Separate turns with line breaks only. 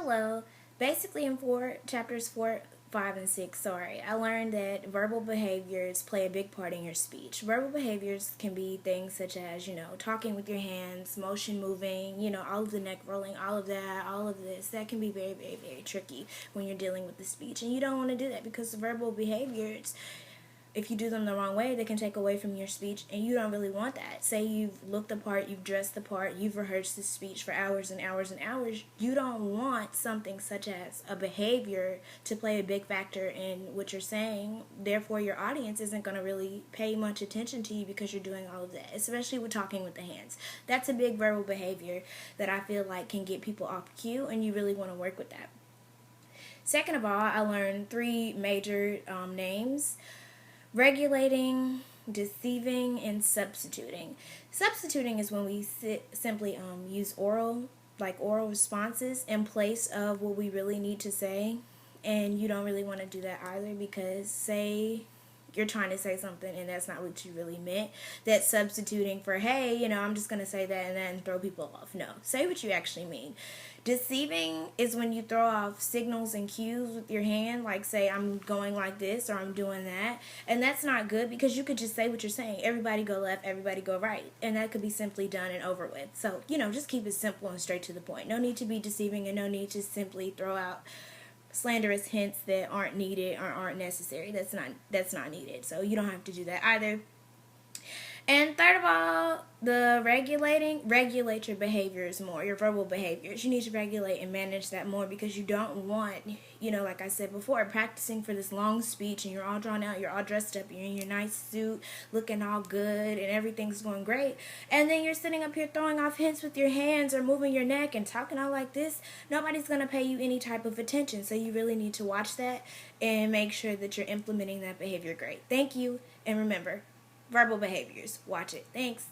Hello. Basically, in chapters 4, 5, and 6, I learned that verbal behaviors play a big part in your speech. Verbal behaviors can be things such as, talking with your hands, motion moving, all of the neck rolling, all of that, all of this. That can be very, very, very tricky when you're dealing with the speech. And you don't want to do that because verbal behaviors, if you do them the wrong way, they can take away from your speech, and you don't really want that. Say you've looked the part, you've dressed the part, you've rehearsed the speech for hours and hours and hours. You don't want something such as a behavior to play a big factor in what you're saying. Therefore, your audience isn't going to really pay much attention to you because you're doing all of that, especially with talking with the hands. That's a big verbal behavior that I feel like can get people off cue, and you really want to work with that. Second of all, I learned three major names: regulating, deceiving, and substituting. Substituting is when we simply use oral responses in place of what we really need to say, and you don't really want to do that either, because say you're trying to say something and that's not what you really meant. That's substituting for, hey, I'm just going to say that and then throw people off. No, say what you actually mean. Deceiving is when you throw off signals and cues with your hand, like say I'm going like this or I'm doing that, and that's not good because you could just say what you're saying. Everybody go left, everybody go right, and that could be simply done and over with. So, just keep it simple and straight to the point. No need to be deceiving, and no need to simply throw out slanderous hints that aren't needed or aren't necessary. That's not needed. So you don't have to do that either. And third of all, regulate your behaviors more, your verbal behaviors. You need to regulate and manage that more, because you don't want, like I said before, practicing for this long speech and you're all drawn out, you're all dressed up, you're in your nice suit, looking all good, and everything's going great. And then you're sitting up here throwing off hints with your hands or moving your neck and talking out like this. Nobody's going to pay you any type of attention. So you really need to watch that and make sure that you're implementing that behavior great. Thank you. And remember, verbal behaviors. Watch it. Thanks.